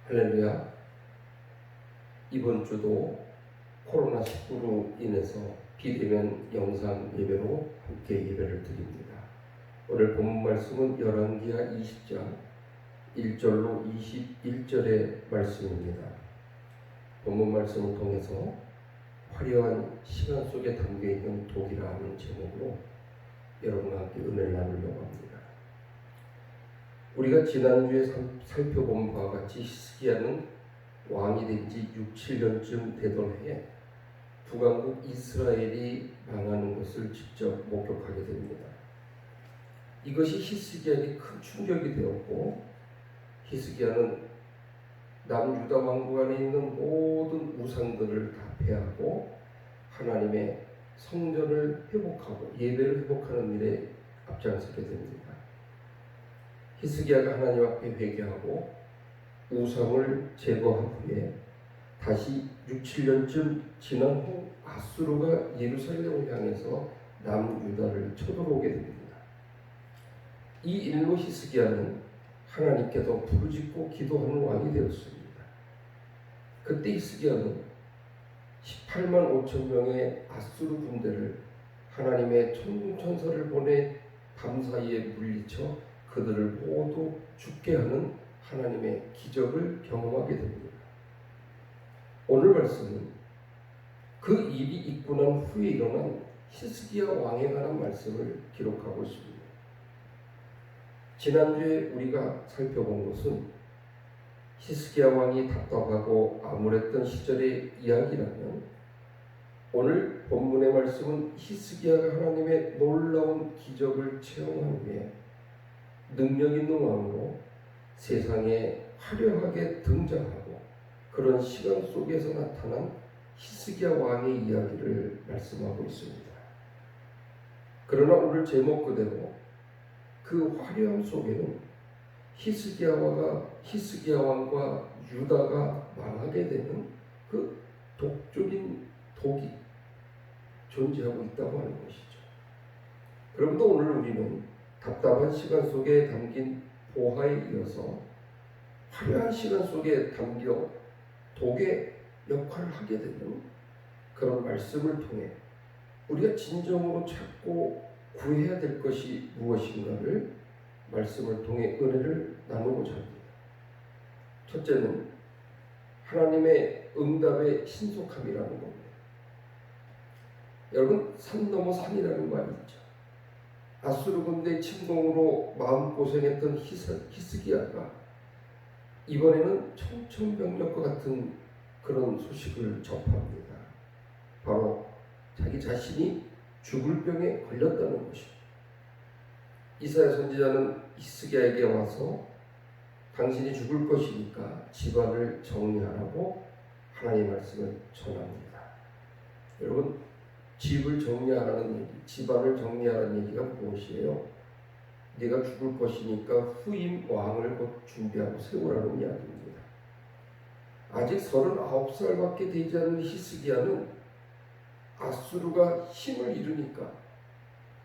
할렐루야. 이번 주도 코로나19로 인해서 비대면 영상 예배로 함께 예배를 드립니다. 오늘 본문 말씀은 열왕기하 20장 1절로 21절의 말씀입니다. 본문 말씀을 통해서 화려한 시간 속에 담겨있는 독이라 하는 제목으로 여러분과 함께 은혜를 나누려고 합니다. 우리가 지난주에 살펴본 바와 같이 히스기야는 왕이 된 지 6-7년쯤 되던 해에 북왕국 이스라엘이 망하는 것을 직접 목격하게 됩니다. 이것이 히스기야에게 큰 충격이 되었고, 히스기야는 남유다 왕국 안에 있는 모든 우상들을 다 폐하고 하나님의 성전을 회복하고 예배를 회복하는 일에 앞장서게 됩니다. 히스기야가 하나님 앞에 회개하고 우상을 제거한 후에 다시 6-7년쯤 지난 후 아수르가 예루살렘을 향해서 남유다를 쳐들어오게 됩니다. 이 일로 히스기야는 하나님께 더 부르짖고 기도하는 왕이 되었습니다. 그때 히스기야는 18만 5천 명의 아수르 군대를 하나님의 천군천사를 보내 밤사이에 물리쳐 그들을 모두 죽게 하는 하나님의 기적을 경험하게 됩니다. 오늘 말씀은 그 일이 있고 난 후에 일어난 히스기야 왕에 관한 말씀을 기록하고 있습니다. 지난주에 우리가 살펴본 것은 히스기야 왕이 답답하고 암울했던 시절의 이야기라면, 오늘 본문의 말씀은 히스기야가 하나님의 놀라운 기적을 체험한 후에 능력 있는 왕으로 세상에 화려하게 등장하고 그런 시간 속에서 나타난 히스기야 왕의 이야기를 말씀하고 있습니다. 그러나 오늘 제목 그대로 그 화려함 속에는 히스기야 왕과 유다가 망하게 되는 그 독적인 독이 존재하고 있다고 하는 것이죠. 그러므로 오늘 우리는 답답한 시간 속에 담긴 보화에 이어서 화려한 시간 속에 담겨 독의 역할을 하게 되는 그런 말씀을 통해 우리가 진정으로 찾고 구해야 될 것이 무엇인가를 말씀을 통해 은혜를 나누고자 합니다. 첫째는 하나님의 응답의 신속함이라는 겁니다. 여러분, 산 넘어 산이라는 말이 있죠. 아수르 군대의 침공으로 마음고생했던 히스기야가 이번에는 청천벽력과 같은 그런 소식을 접합니다. 바로 자기 자신이 죽을 병에 걸렸다는 것입니다. 이사야 선지자는 히스기야에게 와서 당신이 죽을 것이니까 집안을 정리하라고 하나님의 말씀을 전합니다. 여러분, 집을 정리하라는 얘기, 집안을 정리하라는 얘기가 무엇이에요? 네가 죽을 것이니까 후임 왕을 곧 준비하고 세우라는 이야기입니다. 아직 39살밖에 되지 않은 히스기야는 아수르가 힘을 잃으니까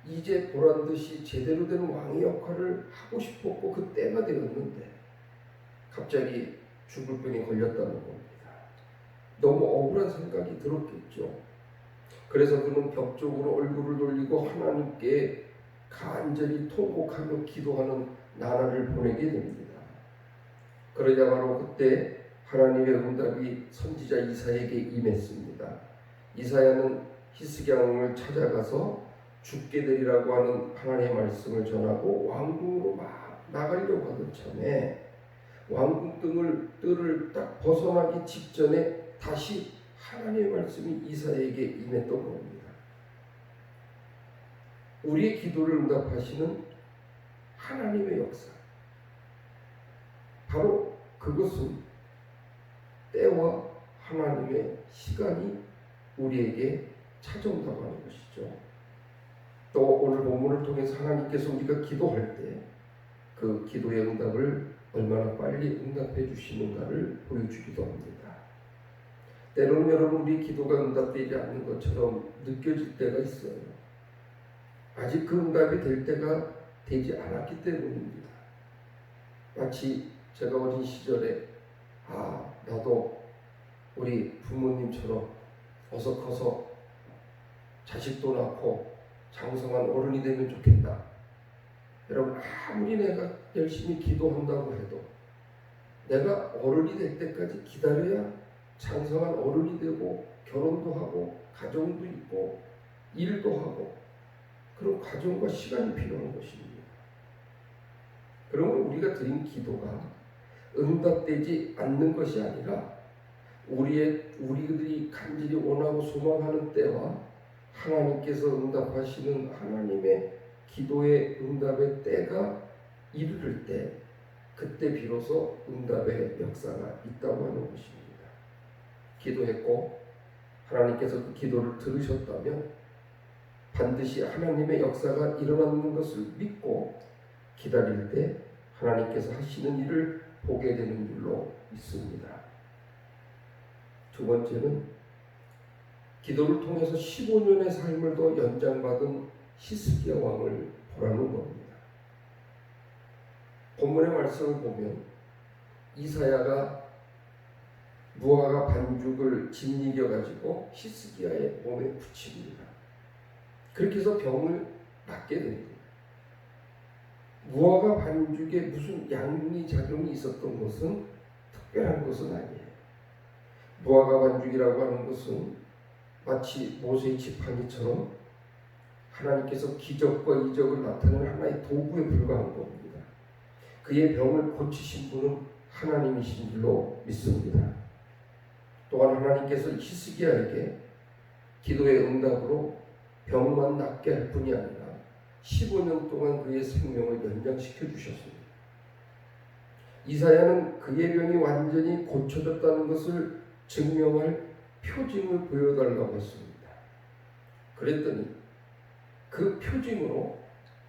이제 보란듯이 제대로 된 왕의 역할을 하고 싶었고 그 때가 되었는데 갑자기 죽을 병에 걸렸다는 겁니다. 너무 억울한 생각이 들었겠죠. 그래서 그는 벽 쪽으로 얼굴을 돌리고 하나님께 간절히 통곡하며 기도하는 나날을 보내게 됩니다. 그러자 바로 그때 하나님의 응답이 선지자 이사야에게 임했습니다. 이사야는 히스기야 왕을 찾아가서 죽게 되리라고 하는 하나님의 말씀을 전하고 왕궁으로 막 나가려고 하던 참에 왕궁 뜰을 딱 벗어나기 직전에 다시 하나님의 말씀이 이사야에게 임했던 겁니다. 우리의 기도를 응답하시는 하나님의 역사, 바로 그것은 때와 하나님의 시간이 우리에게 찾아온다고 하는 것이죠. 또 오늘 본문을 통해서 하나님께서 우리가 기도할 때 그 기도의 응답을 얼마나 빨리 응답해 주시는가를 보여주기도 합니다. 때로는 여러분, 우리 기도가 응답되지 않는 것처럼 느껴질 때가 있어요. 아직 그 응답이 될 때가 되지 않았기 때문입니다. 마치 제가 어린 시절에 나도 우리 부모님처럼 어서 커서 자식도 낳고 장성한 어른이 되면 좋겠다. 여러분, 아무리 내가 열심히 기도한다고 해도 내가 어른이 될 때까지 기다려야 장성한 어른이 되고 결혼도 하고 가정도 있고 일도 하고 그런 과정과 시간이 필요한 것입니다. 그러면 우리가 드린 기도가 응답되지 않는 것이 아니라 우리들이 간절히 원하고 소망하는 때와 하나님께서 응답하시는 하나님의 기도의 응답의 때가 이르를 때 그때 비로소 응답의 역사가 있다고 하는 것입니다. 기도했고 하나님께서 그 기도를 들으셨다면 반드시 하나님의 역사가 일어나는 것을 믿고 기다릴 때 하나님께서 하시는 일을 보게 되는 줄로 믿습니다. 두 번째는 기도를 통해서 15년의 삶을 더 연장받은 히스기야 왕을 보라는 겁니다. 본문의 말씀을 보면 이사야가 무화과 반죽을 짓이겨 가지고 히스기야의 몸에 붙입니다. 그렇게 해서 병을 낫게 됩니다. 무화과 반죽에 무슨 양리작용이 있었던 것은 특별한 것은 아니에요. 무화과 반죽이라고 하는 것은 마치 모세의 지팡이처럼 하나님께서 기적과 이적을 나타내는 하나의 도구에 불과한 겁니다. 그의 병을 고치신 분은 하나님이신 줄로 믿습니다. 또한 하나님께서 히스기야에게 기도의 응답으로 병만 낫게 할 뿐이 아니라 15년 동안 그의 생명을 연장시켜 주셨습니다. 이사야는 그의 병이 완전히 고쳐졌다는 것을 증명할 표징을 보여달라고 했습니다. 그랬더니 그 표징으로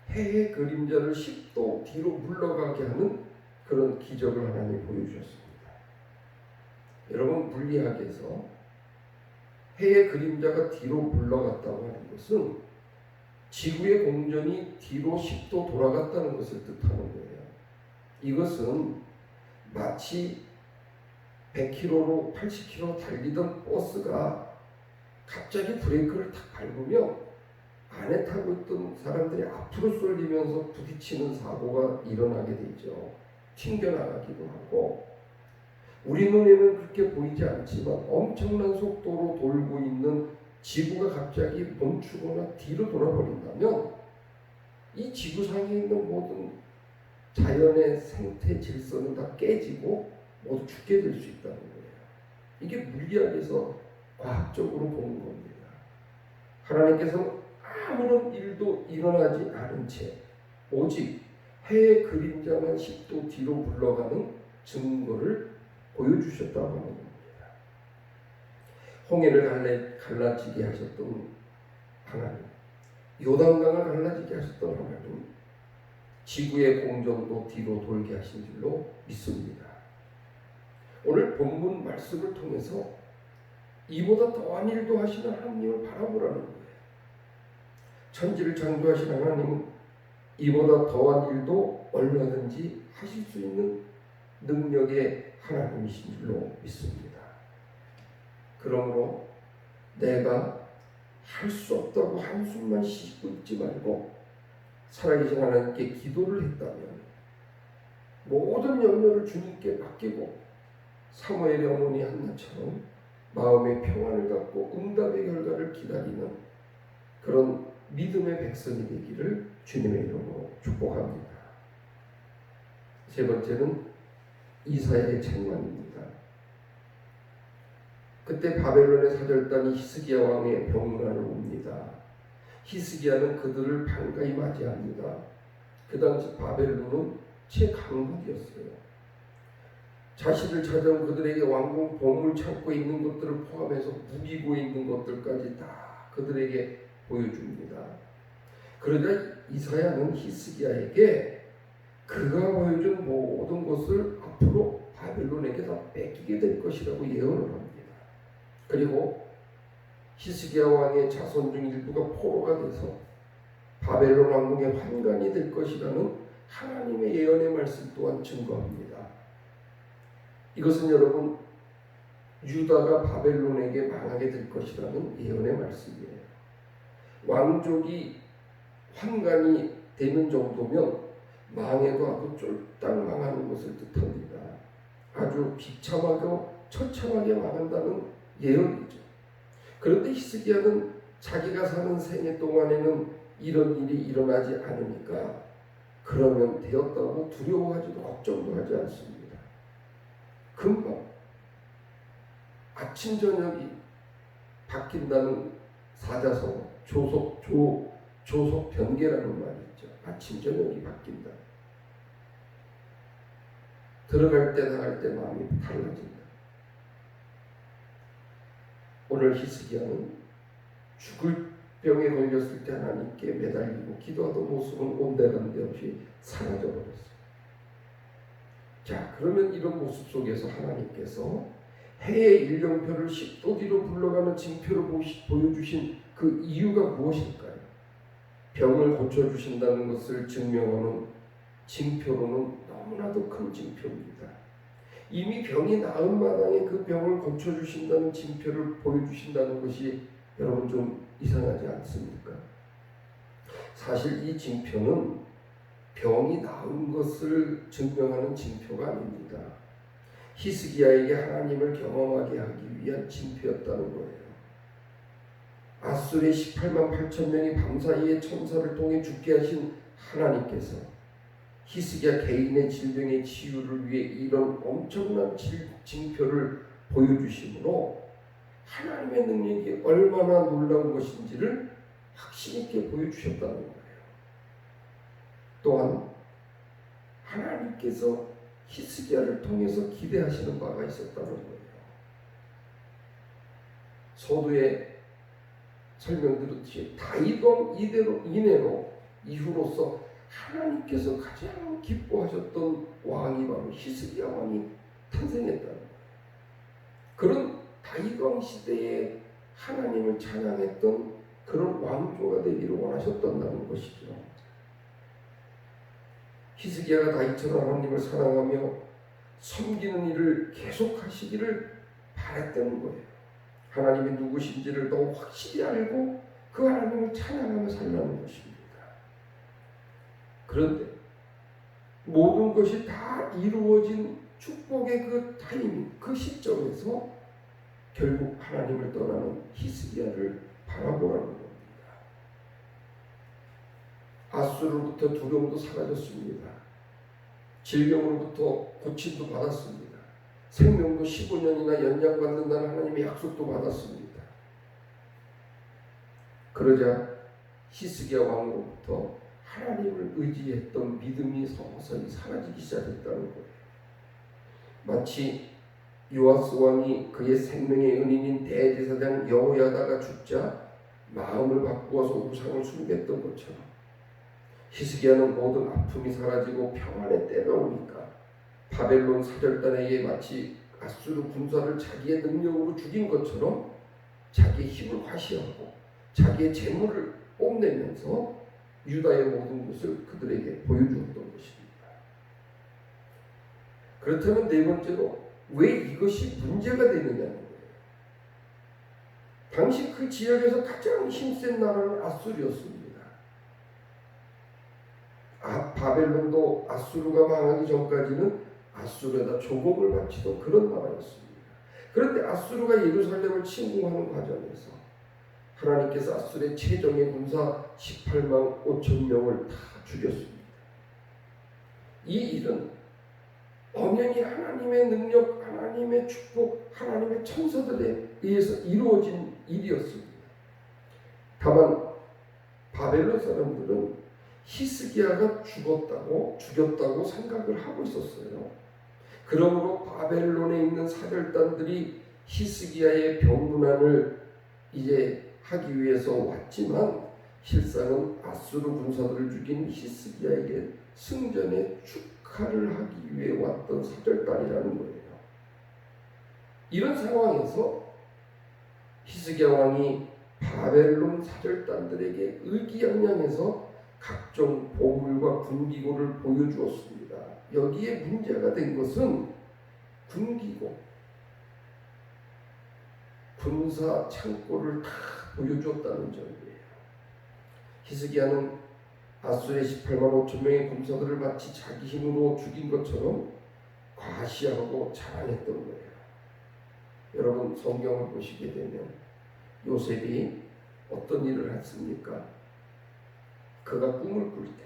해의 그림자를 10도 뒤로 물러가게 하는 그런 기적을 하나님이 보여주셨습니다. 여러분, 물리학에서 해의 그림자가 뒤로 물러갔다고 하는 것은 지구의 공전이 뒤로 10도 돌아갔다는 것을 뜻하는 거예요. 이것은 마치 100km로 80km 달리던 버스가 갑자기 브레이크를 탁 밟으면 안에 타고 있던 사람들이 앞으로 쏠리면서 부딪히는 사고가 일어나게 되죠. 튕겨나가기도 하고, 우리 눈에는 그렇게 보이지 않지만 엄청난 속도로 돌고 있는 지구가 갑자기 멈추거나 뒤로 돌아버린다면 이 지구상에 있는 모든 자연의 생태 질서는 다 깨지고 모두 죽게 될 수 있다는 거예요. 이게 물리학에서 과학적으로 보는 겁니다. 하나님께서는 아무런 일도 일어나지 않은 채 오직 해의 그림자만 10도 뒤로 물러가는 증거를 보여주셨다고 하는 겁니다. 홍해를 갈라지게 하셨던 하나님, 요단강을 갈라지게 하셨던 하나님, 지구의 공전도 뒤로 돌게 하신 줄로 믿습니다. 오늘 본문 말씀을 통해서 이보다 더한 일도 하시는 하나님을 바라보라는 거예요. 천지를 창조하신 하나님은 이보다 더한 일도 얼마든지 하실 수 있는 능력의 하나님이신 줄로 믿습니다. 그러므로 내가 할 수 없다고 한숨만 쉬고 있지 말고 살아계신 하나님께 기도를 했다면 모든 염려를 주님께 맡기고 사무엘의 어머니 한나처럼 마음의 평안을 갖고 응답의 결과를 기다리는 그런 믿음의 백성이 되기를 주님의 이름으로 축복합니다. 세 번째는 이사야의 책망입니다. 그때 바벨론의 사절단이 히스기야 왕의 병문안을 옵니다. 히스기야는 그들을 반가이 맞이합니다. 그 당시 바벨론은 최강국이었어요. 자신을 찾아온 그들에게 왕궁 보물 찾고 있는 것들을 포함해서 무기고 있는 것들까지 다 그들에게 보여줍니다. 그러자 이사야는 히스기야에게 그가 보여준 모든 것을 앞으로 바벨론에게 다 뺏기게 될 것이라고 예언을 합니다. 그리고 히스기야 왕의 자손 중 일부가 포로가 돼서 바벨론 왕궁의 환관이 될 것이라는 하나님의 예언의 말씀 또한 증거합니다. 이것은 여러분 유다가 바벨론에게 망하게 될 것이라는 예언의 말씀이에요. 왕족이 환관이 되는 정도면 망해도 아주 쫄딱 망하는 것을 뜻합니다. 아주 비참하고 처참하게 망한다는 예언이죠. 그런데 히스기야는 자기가 사는 생애 동안에는 이런 일이 일어나지 않으니까 그러면 되었다고 두려워하지도 걱정도 하지 않습니다. 금방 아침 저녁이 바뀐다는 사자성어 조속 변개라는 말이 있죠. 아침 저녁이 바뀐다. 들어갈 때 나갈 때 마음이 달라진다. 오늘 히스기야는 죽을 병에 걸렸을 때 하나님께 매달리고 기도하던 모습은 온데간데 없이 사라져버렸어요. 자, 그러면 이런 모습 속에서 하나님께서 해의 일령표를 10도 뒤로 굴러가는 징표를 보여주신 그 이유가 무엇일까요? 병을 고쳐주신다는 것을 증명하는 징표로는 너무나도 큰 징표입니다. 이미 병이 나은 마당에 그 병을 고쳐주신다는 징표를 보여주신다는 것이 여러분 좀 이상하지 않습니까? 사실 이 징표는 병이 나은 것을 증명하는 징표가 아닙니다. 히스기야에게 하나님을 경험하게 하기 위한 징표였다는 거예요. 아수르의 18만 8천 명이 밤사이에 천사를 통해 죽게 하신 하나님께서 히스기야 개인의 질병의 치유를 위해 이런 엄청난 징표를 보여주심으로 하나님의 능력이 얼마나 놀라운 것인지를 확신 있게 보여주셨다는 거예요. 또한 하나님께서 히스기야를 통해서 기대하시는 바가 있었다는 거예요. 서두에 설명드렸듯이 다윗왕 이내로 이후로서 하나님께서 가장 기뻐하셨던 왕이 바로 히스기야 왕이 탄생했다는 거예요. 그런 다윗왕 시대에 하나님을 찬양했던 그런 왕조가 되기를 원하셨다는 것이죠. 히스기야가 다윗처럼 하나님을 사랑하며 섬기는 일을 계속하시기를 바랬다는 거예요. 하나님이 누구신지를 더 확실히 알고 그 하나님을 찬양하며 살라는 것입니다. 그런데 모든 것이 다 이루어진 축복의 그 타이밍, 그 시점에서 결국 하나님을 떠나는 히스기야를 바라보라는 겁니다. 아수르로부터 두려움도 사라졌습니다. 질병으로부터 고침도 받았습니다. 생명도 15년이나 연장받는다는 하나님의 약속도 받았습니다. 그러자 히스기야 왕으로부터 하나님을 의지했던 믿음이 서서히 사라지기 시작했다는 거예요. 마치 요아스 왕이 그의 생명의 은인인 대제사장 여호야다가 죽자 마음을 바꾸어서 우상을 숭배했던 것처럼 히스기야는 모든 아픔이 사라지고 평안의 때가 오니까 바벨론 사절단에게 마치 아수르 군사를 자기의 능력으로 죽인 것처럼 자기의 힘을 과시하고 자기의 재물을 뽐내면서 유다의 모든 것을 그들에게 보여주었던 것입니다. 그렇다면 네 번째로 왜 이것이 문제가 되느냐는 거예요. 당시 그 지역에서 가장 힘센 나라는 아수르였습니다. 바벨론도 아수르가 망하기 전까지는 아수르에다 조공을 바치던 그런 나라였습니다. 그런데 아수르가 예루살렘을 침공하는 과정에서 하나님께서 아수르의 최정예 군사 18만 5천 명을 다 죽였습니다. 이 일은 엄연히 하나님의 능력, 하나님의 축복, 하나님의 천사들에 의해서 이루어진 일이었습니다. 다만 바벨론 사람들은 히스기야가 죽였다고 생각을 하고 있었어요. 그러므로 바벨론에 있는 사절단들이 히스기야의 병문안을 이제 하기 위해서 왔지만 실상은 아수르 군사들을 죽인 히스기야에게 승전의 축하를 하기 위해 왔던 사절단이라는 거예요. 이런 상황에서 히스기야 왕이 바벨론 사절단들에게 의기양양해서 각종 보물과 군기고를 보여주었습니다. 여기에 문제가 된 것은 군기고 군사 창고를 다 보여주었다는 점이에요. 히스기야는 아수르의 18만 5천 명의 군사들을 마치 자기 힘으로 죽인 것처럼 과시하고 자랑했던 거예요. 여러분 성경을 보시게 되면 요셉이 어떤 일을 했습니까? 그가 꿈을 꿀 때,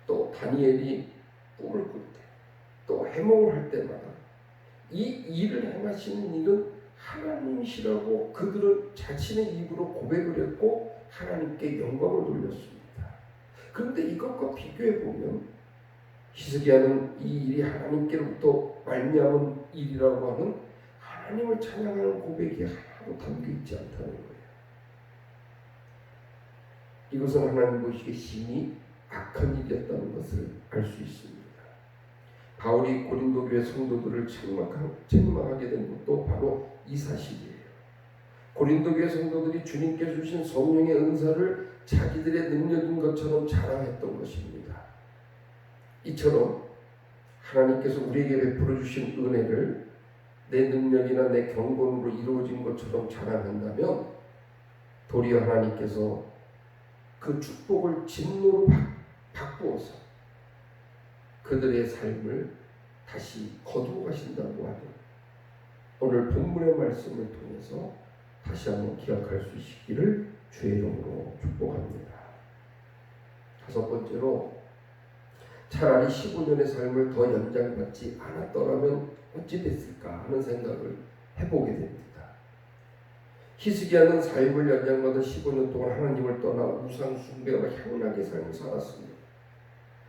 또 다니엘이 꿈을 꿀 때, 또 해몽을 할 때마다 이 일을 행하시는 일은 하나님이시라고 그들은 자신의 입으로 고백을 했고 하나님께 영광을 돌렸습니다. 그런데 이것과 비교해 보면 히스기야는 이 일이 하나님께로부터 말미암은 일이라고 하는 하나님을 찬양하는 고백이 하나도 담겨 있지 않다는 거예요. 이것은 하나님 보시기에 심히 악한 일이었다는 것을 알 수 있습니다. 바울이 고린도 교회 성도들을 책망하게 된 것도 바로 이 사실이에요. 고린도 교회 성도들이 주님께 주신 성령의 은사를 자기들의 능력인 것처럼 자랑했던 것입니다. 이처럼 하나님께서 우리에게 베풀어 주신 은혜를 내 능력이나 내 경건으로 이루어진 것처럼 자랑한다면 도리어 하나님께서 그 축복을 진노로 바꾸어서 그들의 삶을 다시 거두어 가신다고 하는 오늘 본문의 말씀을 통해서 다시 한번 기억할 수 있기를 주의 이름으로 축복합니다. 다섯 번째로 차라리 15년의 삶을 더 연장받지 않았더라면 어찌 됐을까 하는 생각을 해보게 됩니다. 히스기야는 삶을 연장받은 15년 동안 하나님을 떠나 우상 숭배와 향락의 삶을 살았습니다.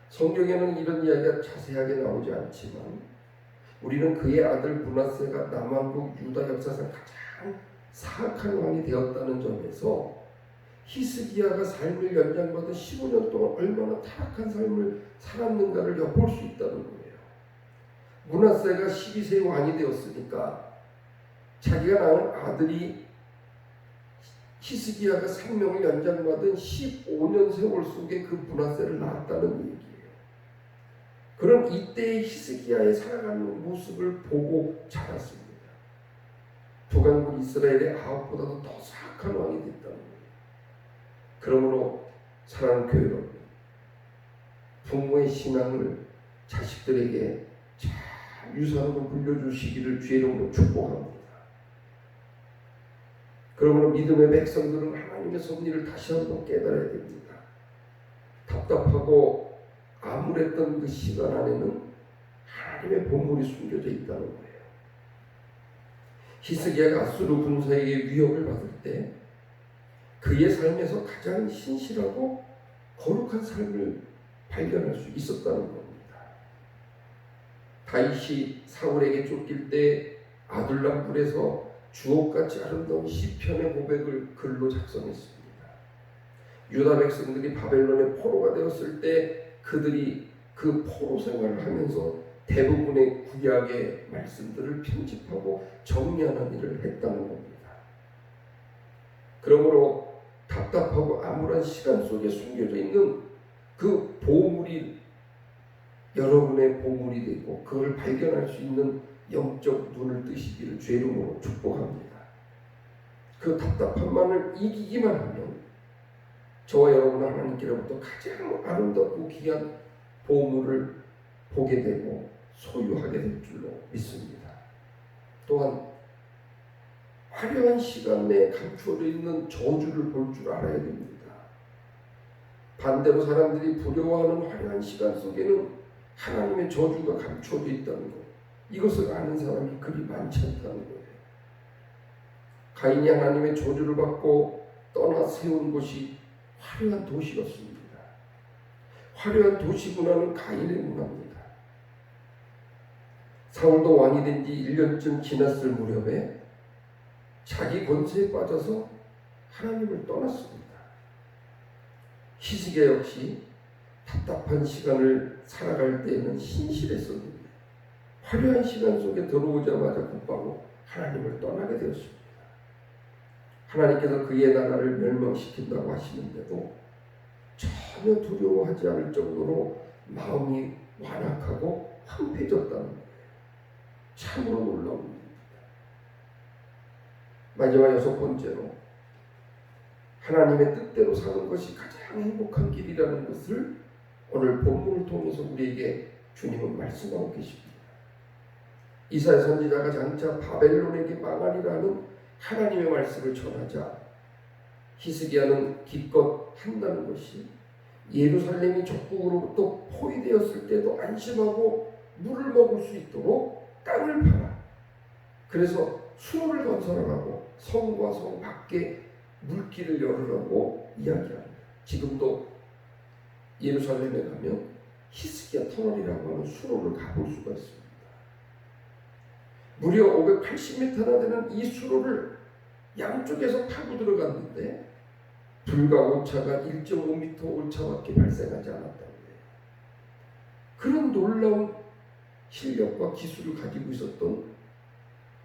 성경에는 이런 이야기가 자세하게 나오지 않지만 우리는 그의 아들 므낫세가 남왕국 유다 역사상 가장 사악한 왕이 되었다는 점에서 히스기야가 삶을 연장받은 15년 동안 얼마나 타락한 삶을 살았는가를 엿볼 수 있다는 거예요. 므낫세가 12세 왕이 되었으니까 자기가 낳은 아들이 히스기야가 생명을 연장받은 15년 세월 속에 그 므낫세를 낳았다는 얘기예요. 그럼 이때의 히스기야의 살아가는 모습을 보고 자랐습니다. 북왕국 이스라엘의 아합보다도 더 사악한 왕이 됐다는 거예요. 그러므로 사랑하는 교회 여러분, 부모의 신앙을 자식들에게 잘 유산으로 물려주시기를 주의 이름으로 축복합니다. 그러므로 믿음의 백성들은 하나님의 섭리를 다시 한번 깨달아야 됩니다. 답답하고 암울했던 그 시간 안에는 하나님의 보물이 숨겨져 있다는 거예요. 히스기야가 아수르 군사에게 위협을 받을 때 그의 삶에서 가장 신실하고 거룩한 삶을 발견할 수 있었다는 겁니다. 다윗이 사울에게 쫓길 때 아둘람 굴에서 주옥같이 아름다운 시편의 고백을 글로 작성했습니다. 유다 백성들이 바벨론의 포로가 되었을 때 그들이 그 포로 생활을 하면서 대부분의 구약의 말씀들을 편집하고 정리하는 일을 했다는 겁니다. 그러므로 답답하고 암울한 시간 속에 숨겨져 있는 그 보물이 여러분의 보물이 되고 그걸 발견할 수 있는 영적 눈을 뜨시기를 주의 이름으로 축복합니다. 그 답답함만을 이기기만 하면 저와 여러분은 하나님께로부터 가장 아름답고 귀한 보물을 보게 되고 소유하게 될 줄로 믿습니다. 또한 화려한 시간 내에 감추어져 있는 저주를 볼 줄 알아야 됩니다. 반대로 사람들이 부러워하는 화려한 시간 속에는 하나님의 저주가 감추어져 있다는 것, 이것을 아는 사람이 그리 많지 않다는 거예요. 가인이 하나님의 저주를 받고 떠나 세운 곳이 화려한 도시였습니다. 화려한 도시 문화는 가인의 문화입니다. 사울도 왕이 된 지 1년쯤 지났을 무렵에 자기 권세에 빠져서 하나님을 떠났습니다. 히스기야 역시 답답한 시간을 살아갈 때에는 신실했었는데 화려한 시간 속에 들어오자마자 곧바로 하나님을 떠나게 되었습니다. 하나님께서 그의 나라를 멸망시킨다고 하시는데도 전혀 두려워하지 않을 정도로 마음이 완악하고 황폐해졌다는 거예요. 참으로 놀라운 일입니다. 마지막 여섯 번째로 하나님의 뜻대로 사는 것이 가장 행복한 길이라는 것을 오늘 본문을 통해서 우리에게 주님은 말씀하고 계십니다. 이사야 선지자가 장차 바벨론에게 망하리라는 하나님의 말씀을 전하자 히스기야는 기껏 한다는 것이 예루살렘이 적국으로부터 포위되었을 때도 안심하고 물을 먹을 수 있도록 땅을 팔아 그래서 수로를 건설하라고 성과 성 밖에 물길을 열으라고 이야기합니다. 지금도 예루살렘에 가면 히스기야 터널이라고 하는 수로를 가볼 수가 있습니다. 무려 580m나 되는 이 수로를 양쪽에서 타고 들어갔는데 불과 오차가 1.5m 오차밖에 발생하지 않았다고 해요. 그런 놀라운 실력과 기술을 가지고 있었던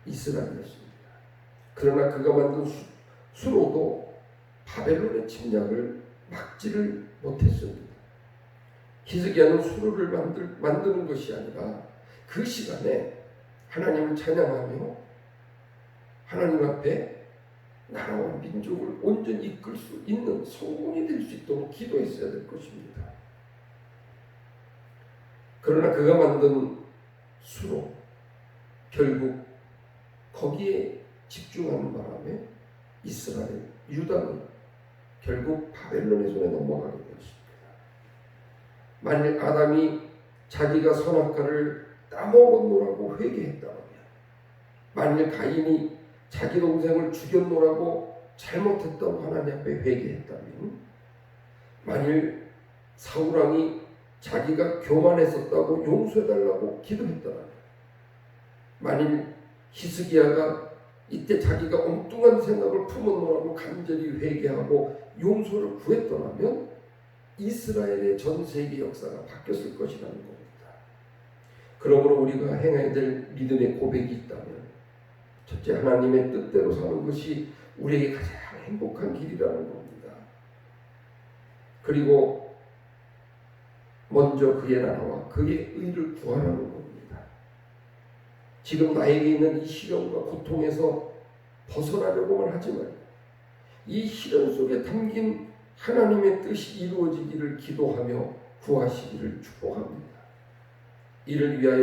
이스라엘이었습니다. 그러나 그가 만든 수로도 바벨론의 침략을 막지를 못했습니다. 히스기야는 수로를 만드는 것이 아니라 그 시간에 하나님을 찬양하며 하나님 앞에 나라와 민족을 온전히 이끌 수 있는 성공이 될 수 있도록 기도했어야 될 것입니다. 그러나 그가 만든 수로 결국 거기에 집중하는 바람에 이스라엘, 유다는 결국 바벨론의 손에 넘어가게 되었습니다. 만일 아담이 자기가 선악과를 따먹었노라고 회개했다면, 만일 가인이 자기 동생을 죽였노라고 잘못했다고 하나님 앞에 회개했다면, 만일 사울왕이 자기가 교만했었다고 용서해달라고 기도했다면, 만일 히스기야가 이때 자기가 엉뚱한 생각을 품었노라고 간절히 회개하고 용서를 구했더라면 이스라엘의 전 세계 역사가 바뀌었을 것이라는 겁니다. 그러므로 우리가 행해야 될 믿음의 고백이 있다면 첫째, 하나님의 뜻대로 사는 것이 우리에게 가장 행복한 길이라는 겁니다. 그리고 먼저 그의 나라와 그의 의를 구하라는 겁니다. 지금 나에게 있는 이 시련과 고통에서 벗어나려고만 하지 말고 이 시련 속에 담긴 하나님의 뜻이 이루어지기를 기도하며 구하시기를 축복합니다. 이를 위하여